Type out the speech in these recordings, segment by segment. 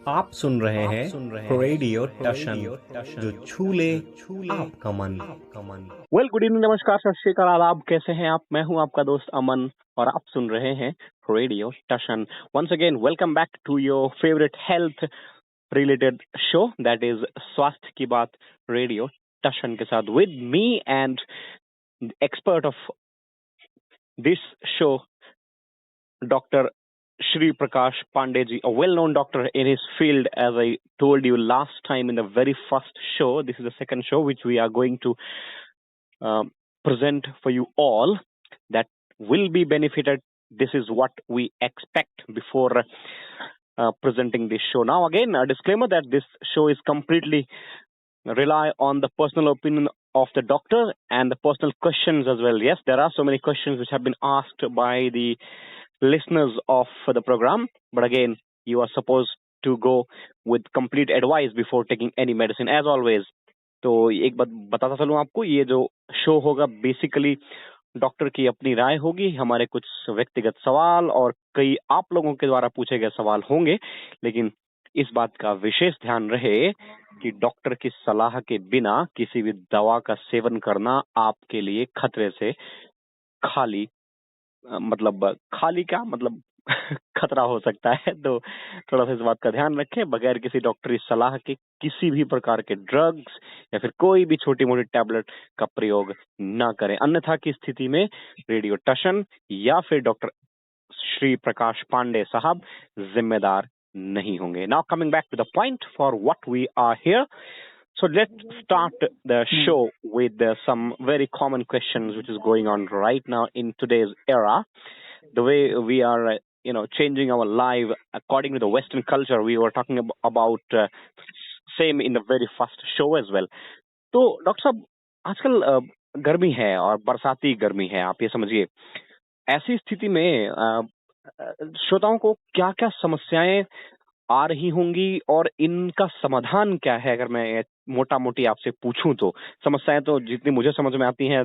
आप सुन रहे हैं रेडियो टशन, जो छू ले आपका मन। वेल, गुड इवनिंग, नमस्कार, सत श्री अकाल, आदाब। कैसे हैं आप? मैं हूं आपका दोस्त अमन और आप सुन रहे हैं radio Tashan. Once again welcome back to your favourite health related show, that is स्वास्थ्य की बात रेडियो टशन के साथ, with me and expert of this show, Dr. Shri Prakash Pandey, a well-known doctor in his field. As I told you last time in the very first show, this is the second show which we are going to present for you all that will be benefited. This is what we expect before presenting this show. Now, again, a disclaimer that this show is completely rely on the personal opinion of the doctor and the personal questions as well. Yes, there are so many questions which have been asked by the listeners of the program, but again, you are supposed to go with complete advice before taking any medicine, as always. तो एक बात बताता चलूं आपको, ये जो show होगा basically doctor की अपनी राय होगी, हमारे कुछ व्यक्तिगत सवाल और कई आप लोगों के द्वारा पूछे गए सवाल होंगे, लेकिन इस बात का विशेष ध्यान रहे कि डॉक्टर की सलाह के बिना किसी भी दवा का सेवन करना आपके लिए खतरे से खाली खाली क्या मतलब खतरा हो सकता है। तो थोड़ा सा इस बात का ध्यान रखें, बगैर किसी डॉक्टरी सलाह के किसी भी प्रकार के ड्रग्स या फिर कोई भी छोटी मोटी टैबलेट का प्रयोग ना करें, अन्यथा की स्थिति में रेडियो टशन या फिर डॉक्टर श्री प्रकाश पांडे साहब जिम्मेदार नहीं होंगे। Now coming back to the point for what we are here. So let's start the show with some very common questions which is going on right now in today's era. The way we are, changing our life according to the Western culture. We were talking about same in the very first show as well. तो doctor साहब, आजकल गर्मी है और बरसाती गर्मी है, आप ये समझिए। ऐसी स्थिति में श्रोताओं को क्या क्या समस्याएं आ रही होंगी और इनका समाधान क्या है? अगर मैं मोटा मोटी आपसे पूछूं तो समस्याएं तो जितनी मुझे समझ में आती हैं,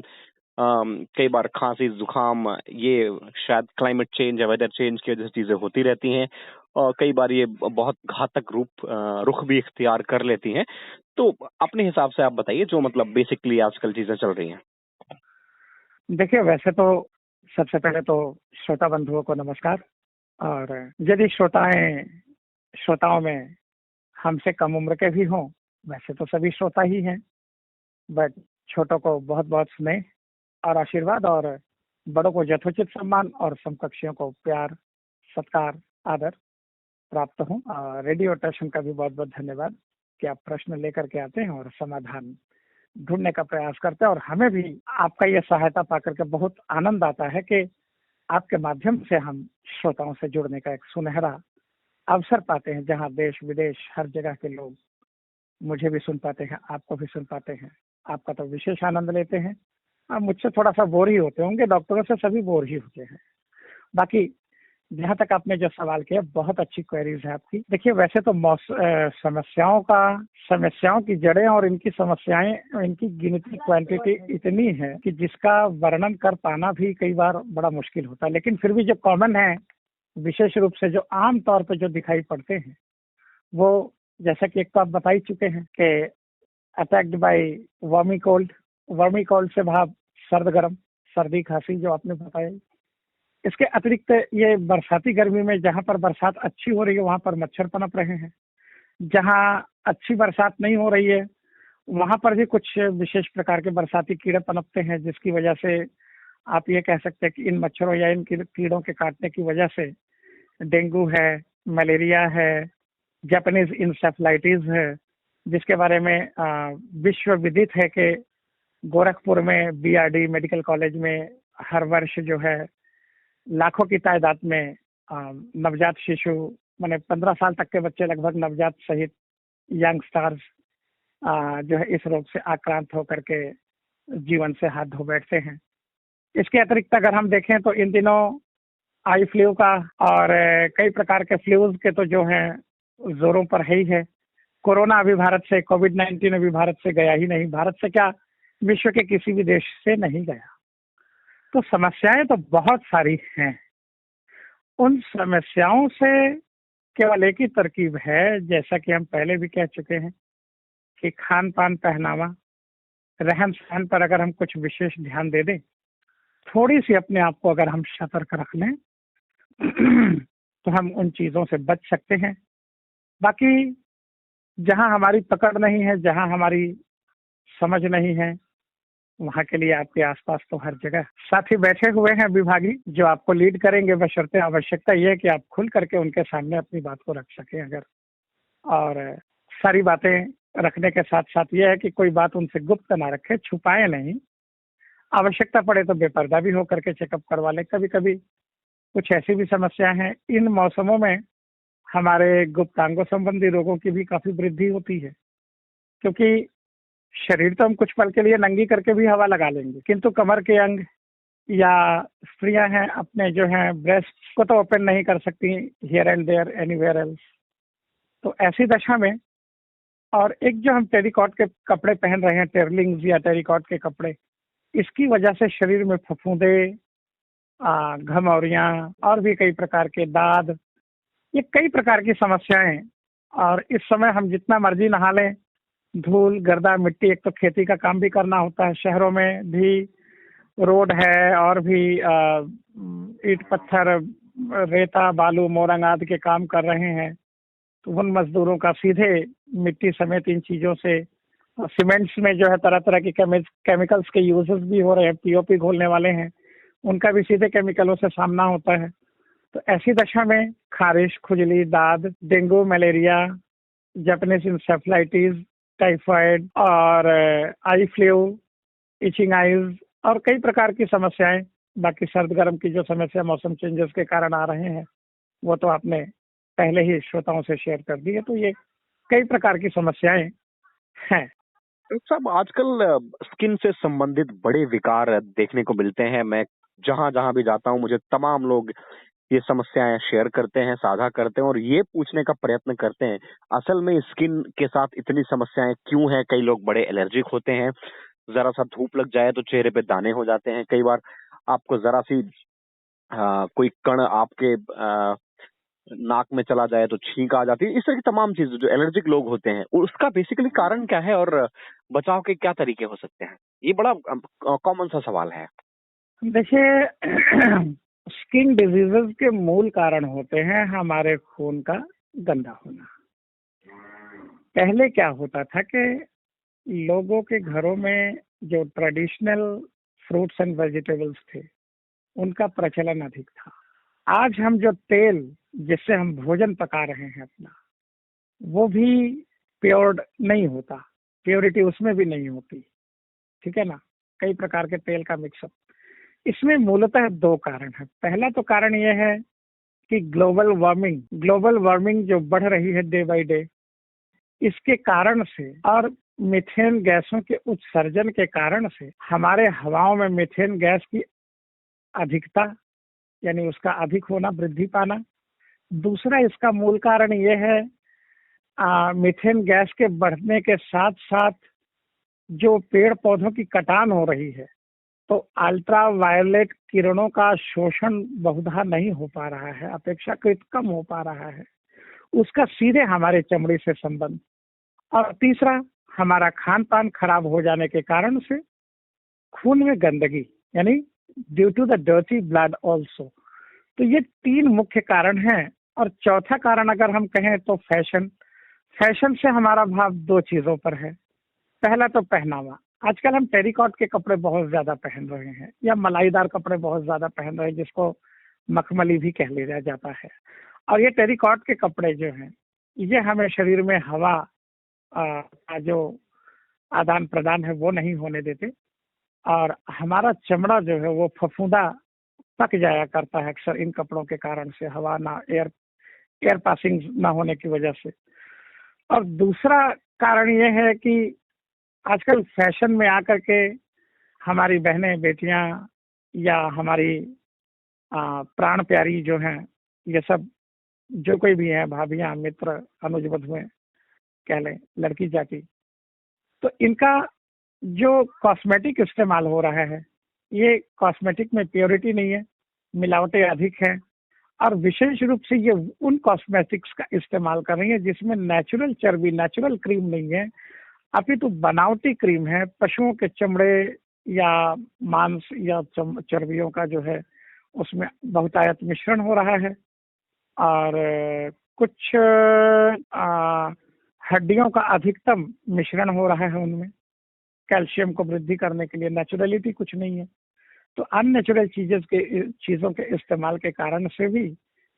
कई बार खांसी जुकाम, ये शायद क्लाइमेट चेंज या वेदर चेंज की वजह से चीजें होती रहती हैं और कई बार ये बहुत घातक रुख भी इख्तियार कर लेती हैं। तो अपने हिसाब से आप बताइए, जो मतलब बेसिकली आजकल चीजें चल रही हैं। देखिए, वैसे तो सबसे पहले तो श्रोता बंधुओं को नमस्कार। और यदि श्रोताओं में हमसे कम उम्र के भी हों, वैसे तो सभी श्रोता ही हैं, बट छोटों को बहुत बहुत स्नेह और आशीर्वाद, और बड़ों को यथोचित सम्मान और समकक्षियों को प्यार, सत्कार, आदर प्राप्त हो। रेडियो टशन का भी बहुत बहुत धन्यवाद कि आप प्रश्न लेकर के आते हैं और समाधान ढूंढने का प्रयास करते हैं। और हमें भी आपका ये सहायता पाकर के बहुत आनंद आता है कि आपके माध्यम से हम श्रोताओं से जुड़ने का एक सुनहरा अवसर पाते हैं, जहां देश विदेश हर जगह के लोग मुझे भी सुन पाते हैं, आपको भी सुन पाते हैं। आपका तो विशेष आनंद लेते हैं। आप मुझसे थोड़ा सा बोर ही होते होंगे, डॉक्टरों से सभी बोर ही होते हैं। बाकी जहाँ तक आपने जो सवाल किया, बहुत अच्छी क्वेरीज है आपकी। देखिए, वैसे तो समस्याओं की जड़ें और इनकी समस्याएं, इनकी गिनती, क्वांटिटी इतनी है कि जिसका वर्णन कर पाना भी कई बार बड़ा मुश्किल होता है। लेकिन फिर भी जो कॉमन है, विशेष रूप से जो आम तौर पर जो दिखाई पड़ते हैं, वो जैसा कि एक तो आप बता ही चुके हैं कि अटैक्ड बाय वर्मी कोल्ड से भाव सर्द गर्म, सर्दी खांसी जो आपने बताया। इसके अतिरिक्त ये बरसाती गर्मी में जहाँ पर बरसात अच्छी हो रही है, वहाँ पर मच्छर पनप रहे हैं। जहाँ अच्छी बरसात नहीं हो रही है, वहाँ पर भी कुछ विशेष प्रकार के बरसाती कीड़े पनपते हैं, जिसकी वजह से आप ये कह सकते हैं कि इन मच्छरों या इन कीड़ों के काटने की वजह से डेंगू है, मलेरिया है, जापानीज इंसेफ्लाइटिस है, जिसके बारे में विश्व विदित है कि गोरखपुर में बीआरडी मेडिकल कॉलेज में हर वर्ष जो है लाखों की तादाद में नवजात शिशु, माने 15 साल तक के बच्चे लगभग नवजात सहित यंग स्टार्स जो है इस रोग से आक्रांत होकर के जीवन से हाथ धो बैठते हैं। इसके अतिरिक्त अगर हम देखें तो इन दिनों आई फ्लू का और कई प्रकार के फ्लूज के तो जो है जोरों पर है ही है। कोरोना अभी भारत से, कोविड-19 अभी भारत से गया ही नहीं। भारत से क्या, विश्व के किसी भी देश से नहीं गया। तो समस्याएं तो बहुत सारी हैं। उन समस्याओं से केवल एक ही तरकीब है, जैसा कि हम पहले भी कह चुके हैं कि खान पान, पहनावा, रहन सहन पर अगर हम कुछ विशेष ध्यान दे दें, थोड़ी सी अपने आप को अगर हम सतर्क रख लें तो हम उन चीजों से बच सकते हैं। बाकी जहां हमारी पकड़ नहीं है, जहां हमारी समझ नहीं है, वहां के लिए आपके आसपास तो हर जगह साथी बैठे हुए हैं विभागी, जो आपको लीड करेंगे, बशर्ते आवश्यकता यह है कि आप खुल करके उनके सामने अपनी बात को रख सकें। अगर और सारी बातें रखने के साथ साथ यह है कि कोई बात उनसे गुप्त ना रखे, छुपाए नहीं। आवश्यकता पड़े तो बेपर्दा भी होकर के चेकअप करवा लें। कभी कभी कुछ ऐसी भी समस्या है, इन मौसमों में हमारे गुप्तांगों संबंधी रोगों की भी काफी वृद्धि होती है, क्योंकि शरीर तो हम कुछ पल के लिए नंगी करके भी हवा लगा लेंगे, किंतु कमर के अंग या स्त्रियां हैं अपने जो है ब्रेस्ट को तो ओपन नहीं कर सकती here and there anywhere else. तो ऐसी दशा में, और एक जो हम टेरिकॉट के कपड़े पहन रहे हैं, टेरलिंग्स या टेरिकॉट के कपड़े, इसकी वजह से शरीर में फफूंदे, घमौरियां और भी कई प्रकार के दाद, ये कई प्रकार की समस्याएं। और इस समय हम जितना मर्जी नहा लें, धूल, गर्दा, मिट्टी, एक तो खेती का काम भी करना होता है, शहरों में भी रोड है और भी ईंट पत्थर, रेता, बालू, मोरंग आदि के काम कर रहे हैं, तो उन मजदूरों का सीधे मिट्टी समेत इन चीजों से, सीमेंट्स में जो है तरह तरह के केमिकल्स के यूजेस भी हो रहे हैं, पीओपी घोलने वाले हैं, उनका भी सीधे केमिकलों से सामना होता है। तो ऐसी दशा में खारिश, खुजली, दाद, dengue, malaria, Japanese encephalitis, typhoid और आई फ्लू, इचिंग आइज और कई प्रकार की समस्याएं, बाकी सर्द गर्म की जो समस्या मौसम चेंजेस के कारण आ रहे हैं, वो तो आपने पहले ही श्रोताओं से शेयर कर दी है। तो ये कई प्रकार की समस्याएं हैं। सब आजकल स्किन से संबंधित बड़े विकार देखने को मिलते हैं। मैं जहां जहां भी जाता हूं, मुझे तमाम लोग ये समस्याएं शेयर करते हैं, साझा करते हैं और ये पूछने का प्रयत्न करते हैं, असल में स्किन के साथ इतनी समस्याएं क्यों हैं। कई लोग बड़े एलर्जिक होते हैं, जरा सा धूप लग जाए तो चेहरे पे दाने हो जाते हैं। कई बार आपको जरा सी कोई कण आपके नाक में चला जाए तो छींक आ जाती है। इस तरह की तमाम चीजें जो एलर्जिक लोग होते हैं, उसका बेसिकली कारण क्या है और बचाव के क्या तरीके हो सकते हैं? ये बड़ा कॉमन सा सवाल है। देखिए, स्किन डिजीजेस के मूल कारण होते हैं हमारे खून का गंदा होना। पहले क्या होता था कि लोगों के घरों में जो ट्रेडिशनल फ्रूट्स एंड वेजिटेबल्स थे, उनका प्रचलन अधिक था। आज हम जो तेल जिससे हम भोजन पका रहे हैं अपना, वो भी प्योर्ड नहीं होता, प्योरिटी उसमें भी नहीं होती, ठीक है ना। कई प्रकार के तेल का मिक्सअप। इसमें मूलतः दो कारण है। पहला तो कारण यह है कि ग्लोबल वार्मिंग जो बढ़ रही है डे बाय डे, इसके कारण से और मीथेन गैसों के उत्सर्जन के कारण से हमारे हवाओं में मीथेन गैस की अधिकता, यानी उसका अधिक होना, वृद्धि पाना। दूसरा इसका मूल कारण यह है मीथेन गैस के बढ़ने के साथ साथ जो पेड़ पौधों की कटान हो रही है, तो अल्ट्रा वायलेट किरणों का शोषण बहुधा नहीं हो पा रहा है, अपेक्षाकृत कम हो पा रहा है, उसका सीधे हमारे चमड़ी से संबंध। और तीसरा, हमारा खान पान खराब हो जाने के कारण से खून में गंदगी, यानी due to the dirty blood also. तो ये तीन मुख्य कारण हैं। और चौथा कारण अगर हम कहें तो फैशन से हमारा भाव दो चीजों पर है। पहला तो पहनावा। आजकल हम टेरिकॉट के कपड़े बहुत ज्यादा पहन रहे हैं, या मलाईदार कपड़े बहुत ज्यादा पहन रहे हैं, जिसको मखमली भी कह लिया जाता है। और ये टेरिकॉट के कपड़े जो हैं, ये हमें शरीर में हवा का जो आदान प्रदान है वो नहीं होने देते, और हमारा चमड़ा जो है वो फफूंदा पक जाया करता है अक्सर इन कपड़ों के कारण से, हवा ना, एयर पासिंग ना होने की वजह से। और दूसरा कारण ये है कि आजकल फैशन में आकर के हमारी बहनें, बेटियां या हमारी प्राण प्यारी जो हैं, ये सब जो कोई भी है, भाभियां, मित्र, अनुज बधुएं कह लें, लड़की जाति, तो इनका जो कॉस्मेटिक इस्तेमाल हो रहा है, ये कॉस्मेटिक में प्योरिटी नहीं है, मिलावटें अधिक हैं। और विशेष रूप से ये उन कॉस्मेटिक्स का इस्तेमाल कर रही है जिसमें नेचुरल चर्बी, नेचुरल क्रीम नहीं है, अपितु बनावटी क्रीम है। पशुओं के चमड़े या मांस या चर्बियों का जो है उसमें बहुतायत मिश्रण हो रहा है, और कुछ हड्डियों का अधिकतम मिश्रण हो रहा है उनमें, कैल्शियम को वृद्धि करने के लिए। नेचुरलिटी कुछ नहीं है। तो अननेचुरल चीजों के इस्तेमाल के कारण से भी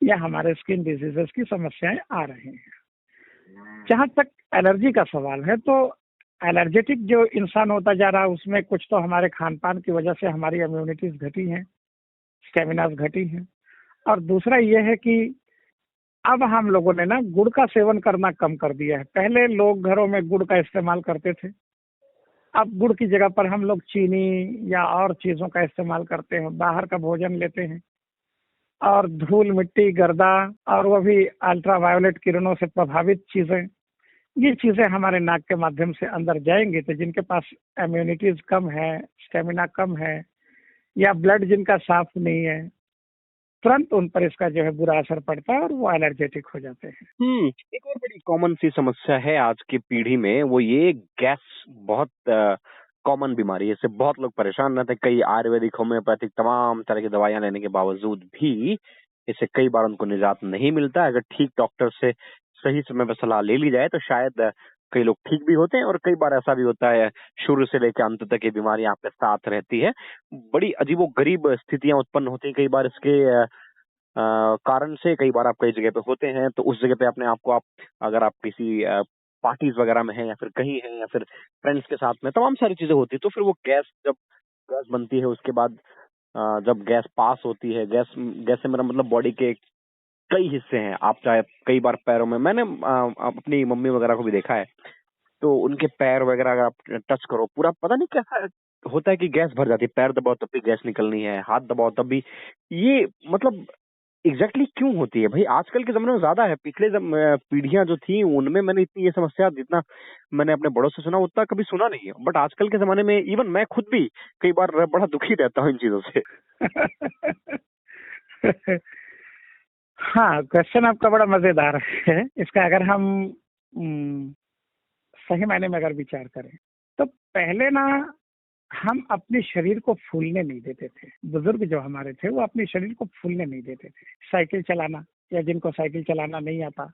यह हमारे स्किन डिजीजेस की समस्याएं आ रही हैं। जहां तक एलर्जी का सवाल है, तो एलर्जेटिक जो इंसान होता जा रहा है उसमें कुछ तो हमारे खान पान की वजह से हमारी इम्यूनिटीज घटी हैं, स्टेमिनास घटी हैं, और दूसरा यह है कि अब हम लोगों ने ना गुड़ का सेवन करना कम कर दिया है। पहले लोग घरों में गुड़ का इस्तेमाल करते थे, अब गुड़ की जगह पर हम लोग चीनी या और चीजों का इस्तेमाल करते हैं, बाहर का भोजन लेते हैं, और धूल मिट्टी गर्दा और वो भी अल्ट्रावायोलेट किरणों से प्रभावित चीजें, ये चीजें हमारे नाक के माध्यम से अंदर जाएंगी। तो जिनके पास इम्यूनिटीज कम है, स्टेमिना कम है, या ब्लड जिनका साफ नहीं है, तुरंत उन पर इसका जो है बुरा असर पड़ता है और वो एलर्जेटिक हो जाते हैं। एक और बड़ी कॉमन सी समस्या है आज की पीढ़ी में, वो ये गैस बहुत कॉमन बीमारी है। इससे बहुत लोग परेशान रहते हैं। कई आयुर्वेदिक, होम्योपैथिक तमाम तरह की दवाइयां लेने के बावजूद भी इससे कई बार उनको निजात नहीं मिलता। अगर ठीक डॉक्टर से सही समय पर सलाह ले ली जाए तो शायद कई लोग ठीक भी होते हैं, और कई बार ऐसा भी होता है शुरू से लेकर अंत तक ये बीमारी आपके साथ रहती है। बड़ी अजीबोगरीब स्थितियां उत्पन्न होती हैं कई बार इसके कारण से। कई बार आप कई जगह पे होते हैं तो उस जगह पे अपने आप को अगर आप किसी पार्टीज वगैरह में हैं या फिर कहीं हैं या फिर फ्रेंड्स के साथ में, तमाम सारी चीजें होती है। तो फिर वो जब गैस बनती है, उसके बाद जब गैस पास होती है, गैस से मेरा मतलब बॉडी के कई हिस्से हैं। आप चाहे कई बार पैरों में, मैंने अपनी मम्मी वगैरह को भी देखा है, तो उनके पैर वगैरह अगर आप टच करो, पूरा पता नहीं कैसा होता है कि गैस भर जाती है। पैर दबाओ तब भी गैस निकलनी है, हाथ दबाओ तब भी। ये मतलब एग्जैक्टली क्यों होती है भाई? आजकल के जमाने में ज्यादा है, पिछले पीढ़ियां जो थी उनमें मैंने इतनी ये समस्या, जितना मैंने अपने बड़ों से सुना उतना कभी सुना नहीं है। बट आजकल के जमाने में इवन मैं खुद भी कई बार बड़ा दुखी रहता हूँ इन चीजों से। हाँ, क्वेश्चन आपका बड़ा मजेदार है। इसका अगर हम सही मायने में अगर विचार करें तो पहले ना हम अपने शरीर को फूलने नहीं देते थे। बुजुर्ग जो हमारे थे वो अपने शरीर को फूलने नहीं देते थे। साइकिल चलाना, या जिनको साइकिल चलाना नहीं आता,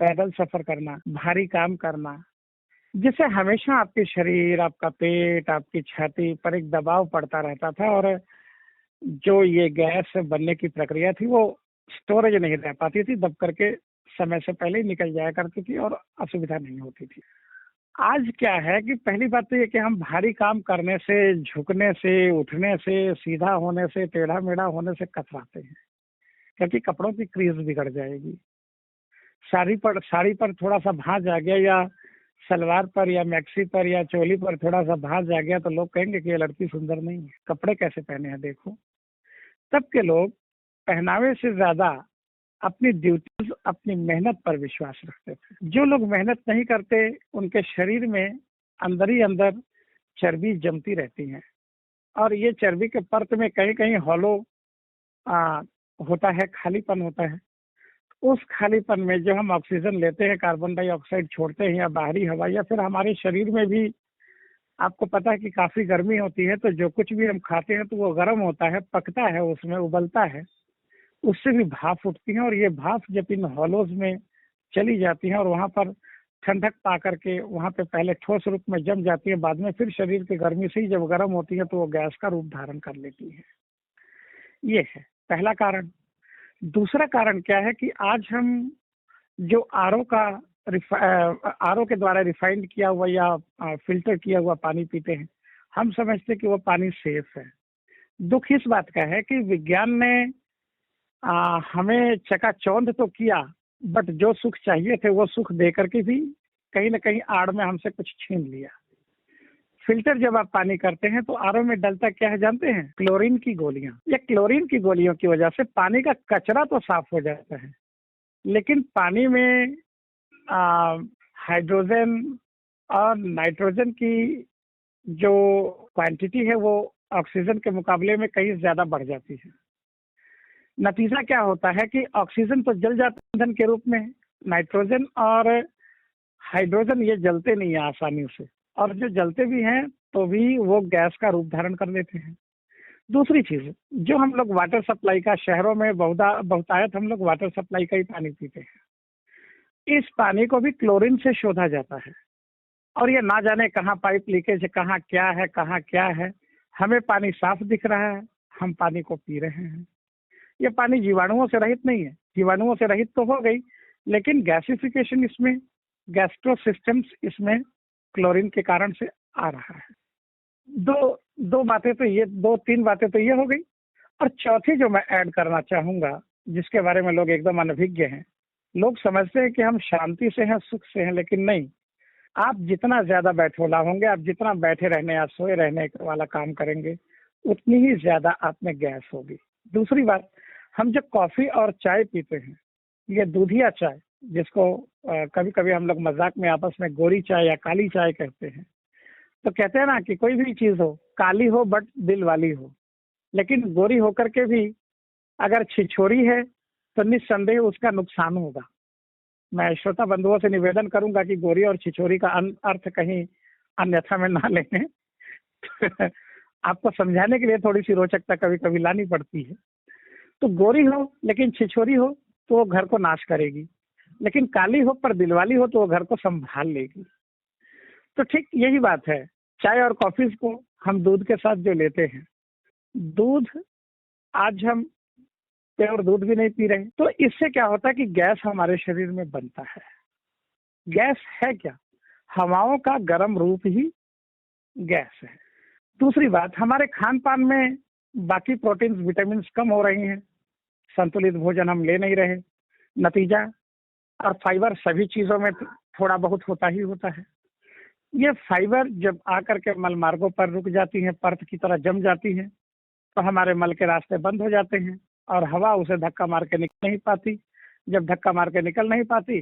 पैदल सफर करना, भारी काम करना, जिससे हमेशा आपके शरीर, आपका पेट, आपकी छाती पर एक दबाव पड़ता रहता था, और जो ये गैस बनने की प्रक्रिया थी वो स्टोरेज नहीं रह पाती थी, दब करके समय से पहले ही निकल जाया करती थी और असुविधा नहीं होती थी। आज क्या है कि पहली बात तो ये कि हम भारी काम करने से, झुकने से, उठने से, सीधा होने से, टेढ़ा मेढ़ा होने से कतराते हैं, क्योंकि कपड़ों की क्रीज बिगड़ जाएगी। साड़ी पर थोड़ा सा भांज आ गया, या सलवार पर या मैक्सी पर या चोली पर थोड़ा सा भांज आ गया, तो लोग कहेंगे कि ये लड़की सुंदर नहीं है, कपड़े कैसे पहने हैं देखो। तब के लोग पहनावे से ज्यादा अपनी ड्यूटीज, अपनी मेहनत पर विश्वास रखते थे। जो लोग मेहनत नहीं करते उनके शरीर में अंदर ही अंदर चर्बी जमती रहती है, और ये चर्बी के परत में कहीं कहीं हॉलो होता है, खालीपन होता है। उस खालीपन में जो हम ऑक्सीजन लेते हैं, कार्बन डाइऑक्साइड छोड़ते हैं, या बाहरी हवा, या फिर हमारे शरीर में भी आपको पता है कि काफी गर्मी होती है, तो जो कुछ भी हम खाते हैं तो वो गर्म होता है, पकता है, उसमें उबलता है, उससे भी भाप उठती है, और ये भाप जब इन हॉलोज में चली जाती है और वहां पर ठंडक पा करके वहां पे पहले ठोस रूप में जम जाती है, बाद में फिर शरीर की गर्मी से ही जब गर्म होती है तो वो गैस का रूप धारण कर लेती है। ये है पहला कारण। दूसरा कारण क्या है कि आज हम जो आरओ के द्वारा रिफाइंड किया हुआ या फिल्टर किया हुआ पानी पीते हैं, हम समझते कि वो पानी सेफ है। दुख इस बात का है कि विज्ञान ने हमें चकाचौंध तो किया, बट जो सुख चाहिए थे वो सुख दे करके भी कहीं ना कहीं आड़ में हमसे कुछ छीन लिया। फिल्टर जब आप पानी करते हैं तो आरओ में डलता क्या है जानते हैं? क्लोरीन की गोलियां। ये क्लोरीन की गोलियों की वजह से पानी का कचरा तो साफ हो जाता है, लेकिन पानी में हाइड्रोजन और नाइट्रोजन की जो क्वांटिटी है वो ऑक्सीजन के मुकाबले में कहीं ज्यादा बढ़ जाती है। नतीजा क्या होता है कि ऑक्सीजन तो जल जाता है ईंधन के रूप में, नाइट्रोजन और हाइड्रोजन ये जलते नहीं है आसानी से, और जो जलते भी हैं तो भी वो गैस का रूप धारण कर लेते हैं। दूसरी चीज, जो हम लोग वाटर सप्लाई का, शहरों में बहुतायत हम लोग वाटर सप्लाई का ही पानी पीते हैं। इस पानी को भी क्लोरीन से शोधा जाता है, और ये ना जाने कहाँ पाइप लीकेज है, कहाँ क्या है। हमें पानी साफ दिख रहा है, हम पानी को पी रहे हैं। ये पानी जीवाणुओं से रहित नहीं है, जीवाणुओं से रहित तो हो गई, लेकिन गैसिफिकेशन इसमें, गैस्ट्रो सिस्टम्स इसमें क्लोरीन के कारण से आ रहा है। दो बातें तो ये, 2-3 बातें तो ये हो गई। और चौथी जो मैं ऐड करना चाहूंगा, जिसके बारे में लोग एकदम अनभिज्ञ हैं, लोग समझते हैं कि हम शांति से हैं, सुख से हैं, लेकिन नहीं। आप जितना ज्यादा बैठोला होंगे, आप जितना बैठे रहने या सोए रहने वाला काम करेंगे, उतनी ही ज्यादा आप में गैस होगी। दूसरी बात, हम जो कॉफी और चाय पीते हैं, ये दूधिया चाय, जिसको कभी कभी हम लोग मजाक में आपस में गोरी चाय या काली चाय कहते हैं, तो कहते हैं ना कि कोई भी चीज हो, काली हो बट दिल वाली हो, लेकिन गोरी होकर के भी अगर छिछोरी है तो निस्संदेह उसका नुकसान होगा। मैं श्रोता बंधुओं से निवेदन करूंगा कि गोरी और छिछोरी का अर्थ कहीं अन्यथा में ना लें। आपको समझाने के लिए थोड़ी सी रोचकता कभी कभी लानी पड़ती है। तो गोरी हो लेकिन छिछोरी हो तो वो घर को नाश करेगी, लेकिन काली हो पर दिलवाली हो तो वो घर को संभाल लेगी। तो ठीक यही बात है, चाय और कॉफी को हम दूध के साथ जो लेते हैं, दूध आज हम प्योर दूध भी नहीं पी रहे, तो इससे क्या होता है कि गैस हमारे शरीर में बनता है। गैस है क्या? हवाओं का गर्म रूप ही गैस है। दूसरी बात, हमारे खान पान में बाकी प्रोटीन्स, विटामिन कम हो रही हैं, संतुलित भोजन हम ले नहीं रहे, नतीजा, और फाइबर सभी चीजों में थोड़ा बहुत होता ही होता है। ये फाइबर जब आकर के मल मार्गों पर रुक जाती हैं, परत की तरह जम जाती हैं, तो हमारे मल के रास्ते बंद हो जाते हैं और हवा उसे धक्का मार के निकल नहीं पाती। जब धक्का मार के निकल नहीं पाती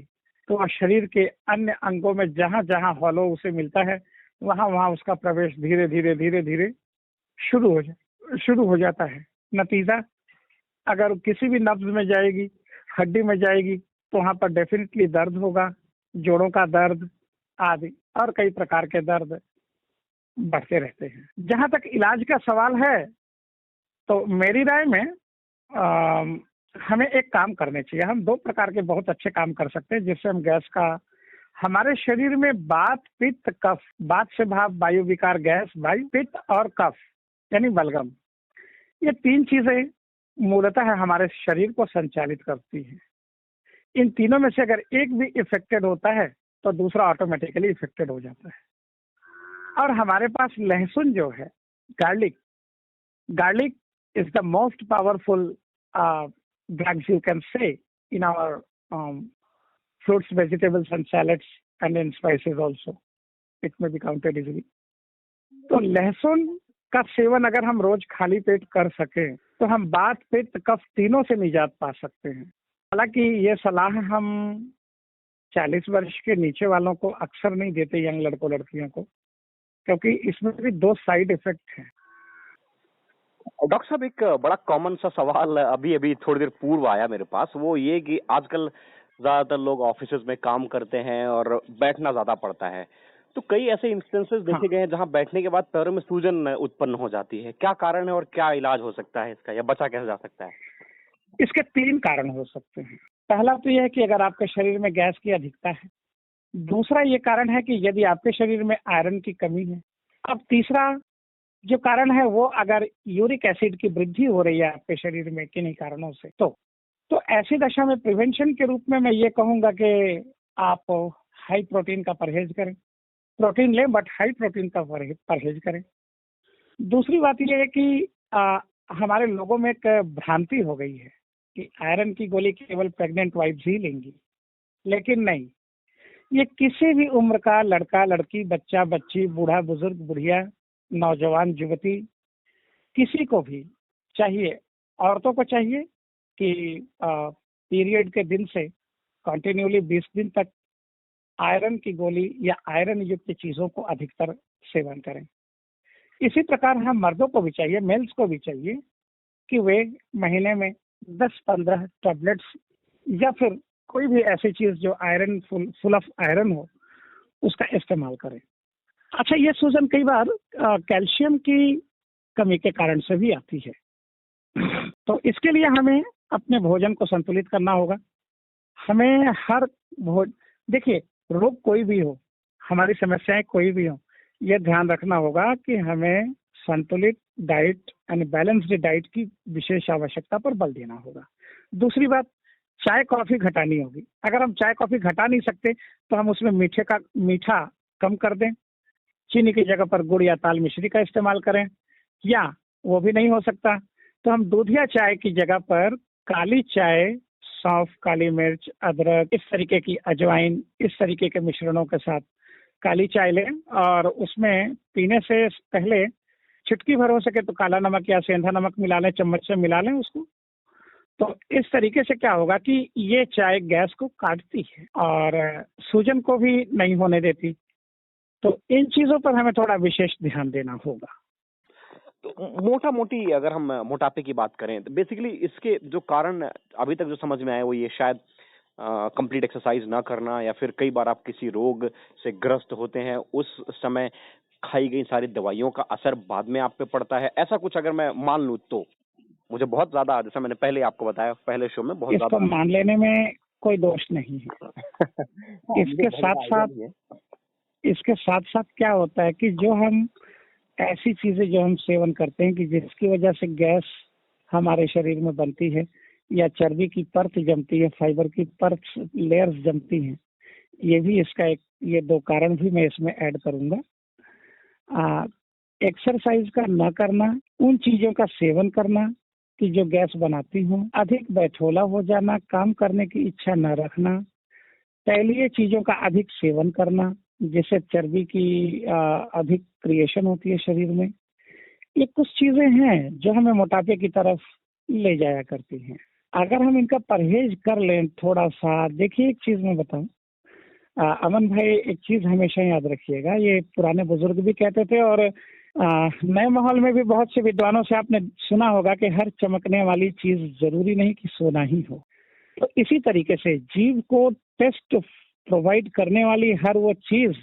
तो शरीर के अन्य अंगों में जहां जहां हॉलो उसे मिलता है, वहां वहां उसका प्रवेश धीरे धीरे शुरू हो जाता है। नतीजा, अगर किसी भी नब्ज में जाएगी, हड्डी में जाएगी, तो वहां पर डेफिनेटली दर्द होगा, जोड़ों का दर्द आदि और कई प्रकार के दर्द बढ़ते रहते हैं। जहां तक इलाज का सवाल है, तो मेरी राय में हमें एक काम करने चाहिए। हम 2 प्रकार के बहुत अच्छे काम कर सकते हैं जिससे हम गैस का, हमारे शरीर में बात, पित्त, कफ, बात से भाव वायु विकार, गैस, वायु, पित्त और कफ यानी बलगम, ये 3 चीजें मूलतः हमारे शरीर को संचालित करती हैं। इन तीनों में से अगर एक भी इफेक्टेड होता है तो दूसरा ऑटोमेटिकली इफेक्टेड हो जाता है। और हमारे पास लहसुन जो है, garlic is the most powerful drugs you can say in our fruits, vegetables and salads and in spices also. It may be counted easily. तो लहसुन का सेवन अगर हम रोज खाली पेट कर सके तो हम बात, पित्त, कफ तीनों से निजात पा सकते हैं। हालांकि ये सलाह हम 40 वर्ष के नीचे वालों को अक्सर नहीं देते, यंग लड़कों लड़कियों को, क्योंकि इसमें भी 2 साइड इफेक्ट हैं। डॉक्टर साहब, एक बड़ा कॉमन सा सवाल अभी थोड़ी देर पूर्व आया मेरे पास, वो ये कि आजकल ज्यादातर लोग ऑफिसेज में काम करते हैं और बैठना ज्यादा पड़ता है, तो कई ऐसे इंस्टेंसेस देखे गए हैं जहां बैठने के बाद पैरों में सूजन उत्पन्न हो जाती है। क्या कारण है और क्या इलाज हो सकता है इसका, या बचा कैसे जा सकता है? इसके 3 कारण हो सकते हैं। पहला तो यह है कि अगर आपके शरीर में गैस की अधिकता है। दूसरा ये कारण है कि यदि आपके शरीर में आयरन की कमी है। अब तीसरा जो कारण है वो अगर यूरिक एसिड की वृद्धि हो रही है आपके शरीर में किन्हीं कारणों से, तो ऐसी दशा में प्रिवेंशन के रूप में मैं ये कहूंगा कि आप हाई प्रोटीन का परहेज करें। प्रोटीन लें बट हाई प्रोटीन का परहेज करें। दूसरी बात यह है कि हमारे लोगों में एक भ्रांति हो गई है कि आयरन की गोली केवल प्रेग्नेंट वाइफ्स ही लेंगी, लेकिन नहीं, ये किसी भी उम्र का लड़का, लड़की, बच्चा, बच्ची, बूढ़ा, बुजुर्ग, बुढ़िया, नौजवान, युवती, किसी को भी चाहिए। औरतों को चाहिए कि पीरियड के दिन से कंटिन्यूली 20 दिन तक आयरन की गोली या आयरन युक्त चीजों को अधिकतर सेवन करें। इसी प्रकार हम मर्दों को भी चाहिए, मेल्स को भी चाहिए कि वे महीने में 10-15 टैबलेट्स या फिर कोई भी ऐसी चीज जो आयरन फुल ऑफ आयरन हो उसका इस्तेमाल करें। अच्छा, ये सूजन कई बार कैल्शियम की कमी के कारण से भी आती है, तो इसके लिए हमें अपने भोजन को संतुलित करना होगा। हमें हर देखिए, रोग कोई भी हो, हमारी समस्याएं कोई भी हो, ये ध्यान रखना होगा कि हमें संतुलित डाइट यानी बैलेंस्ड डाइट की विशेष आवश्यकता पर बल देना होगा। दूसरी बात, चाय कॉफी घटानी होगी। अगर हम चाय कॉफी घटा नहीं सकते तो हम उसमें मीठा कम कर दें, चीनी की जगह पर गुड़ या ताल मिश्री का इस्तेमाल करें, या वो भी नहीं हो सकता तो हम दूध या चाय की जगह पर काली चाय, सौंफ, काली मिर्च, अदरक, इस तरीके की अजवाइन, इस तरीके के मिश्रणों के साथ काली चाय लें और उसमें पीने से पहले चुटकी भर हो सके तो काला नमक या सेंधा नमक मिला लें, चम्मच से मिला लें उसको। तो इस तरीके से क्या होगा कि ये चाय गैस को काटती है और सूजन को भी नहीं होने देती। तो इन चीजों पर हमें थोड़ा विशेष ध्यान देना होगा। तो मोटा मोटी अगर हम मोटापे की बात करें तो बेसिकली इसके जो कारण अभी तक जो समझ में आए वो ये शायद कंप्लीट एक्सरसाइज ना करना, या फिर कई बार आप किसी रोग से ग्रस्त होते हैं उस समय खाई गई सारी दवाइयों का असर बाद में आप पे पड़ता है, ऐसा कुछ अगर मैं मान लूं तो मुझे बहुत ज्यादा, जैसा मैंने पहले आपको बताया पहले शो में, बहुत इसको ज्यादा मान लेने में कोई दोष नहीं है। इसके साथ साथ क्या होता है कि जो हम ऐसी चीजें जो हम सेवन करते हैं कि जिसकी वजह से गैस हमारे शरीर में बनती है या चर्बी की परत जमती है, फाइबर की परत लेयर्स जमती हैं, ये भी इसका ये 2 कारण भी मैं इसमें ऐड करूंगा। एक्सरसाइज का न करना, उन चीजों का सेवन करना कि जो गैस बनाती हो, अधिक बैठोला हो जाना, काम करने की इच्छा न रखना, तैलीय चीजों का अधिक सेवन करना जिससे चर्बी की अधिक क्रिएशन होती है शरीर में, ये कुछ चीजें हैं जो हमें मोटापे की तरफ ले जाया करती हैं। अगर हम इनका परहेज कर लें थोड़ा सा, देखिए एक चीज मैं बताऊं, अमन भाई, एक चीज हमेशा याद रखिएगा, ये पुराने बुजुर्ग भी कहते थे और नए माहौल में भी बहुत से विद्वानों से आपने सुना होगा कि हर चमकने वाली चीज जरूरी नहीं कि सोना ही हो। तो इसी तरीके से जीव को टेस्ट प्रोवाइड करने वाली हर वो चीज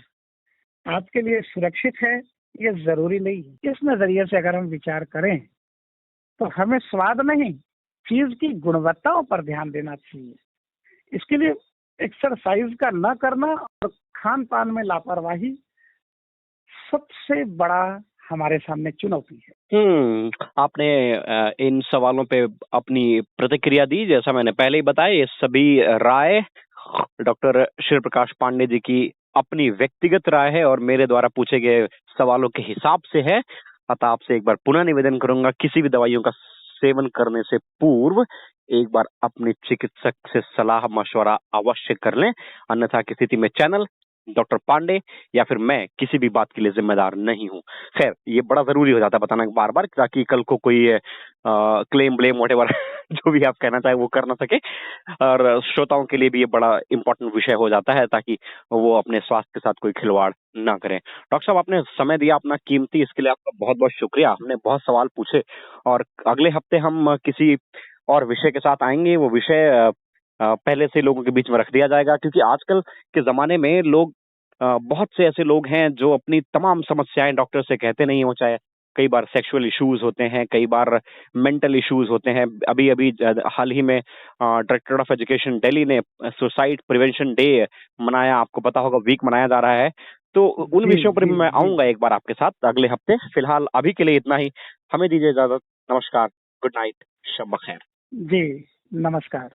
आपके लिए सुरक्षित है ये जरूरी नहीं है। इस नजरिए से अगर हम विचार करें तो हमें स्वाद नहीं, चीज की गुणवत्ताओं पर ध्यान देना चाहिए। इसके लिए एक्सरसाइज का न करना और खान पान में लापरवाही सबसे बड़ा हमारे सामने चुनौती है। आपने इन सवालों पे अपनी प्रतिक्रिया दी। जैसा मैंने पहले ही बताया, ये सभी राय डॉक्टर शिव प्रकाश पांडे जी की अपनी व्यक्तिगत राय है और मेरे द्वारा पूछे गए सवालों के हिसाब से है। अतः आपसे एक बार पुनः निवेदन करूंगा, किसी भी दवाइयों का सेवन करने से पूर्व एक बार अपने चिकित्सक से सलाह मशवरा अवश्य कर लें, अन्यथा की स्थिति में चैनल, डॉक्टर पांडे या फिर मैं किसी भी बात के लिए जिम्मेदार नहीं हूं। खैर, ये बड़ा जरूरी हो जाता है बताना बार बार, ताकि कल को कोई क्लेम ब्लेम व्हाटएवर जो भी आप कहना चाहे वो कर ना सके, और श्रोताओं के लिए भी ये बड़ा इंपॉर्टेंट विषय हो जाता है ताकि वो अपने स्वास्थ्य के साथ कोई खिलवाड़ ना करें। डॉक्टर साहब, आपने समय दिया अपना कीमती, इसके लिए आपका बहुत बहुत शुक्रिया। हमने बहुत सवाल पूछे और अगले हफ्ते हम किसी और विषय के साथ आएंगे। वो विषय पहले से लोगों के बीच में रख दिया जाएगा, क्योंकि आजकल के जमाने में लोग बहुत से ऐसे लोग हैं जो अपनी तमाम समस्याएं डॉक्टर से कहते नहीं हो, चाहे कई बार सेक्सुअल इश्यूज होते हैं, कई बार मेंटल इश्यूज होते हैं। अभी अभी हाल ही में डायरेक्टर ऑफ एजुकेशन दिल्ली ने सुसाइड प्रिवेंशन डे मनाया, आपको पता होगा, वीक मनाया जा रहा है। तो उन विषयों पर मैं आऊंगा एक बार आपके साथ अगले हफ्ते। फिलहाल अभी के लिए इतना ही, हमें दीजिए इजाजत। नमस्कार, गुड नाइट, शब बखैर। जी नमस्कार।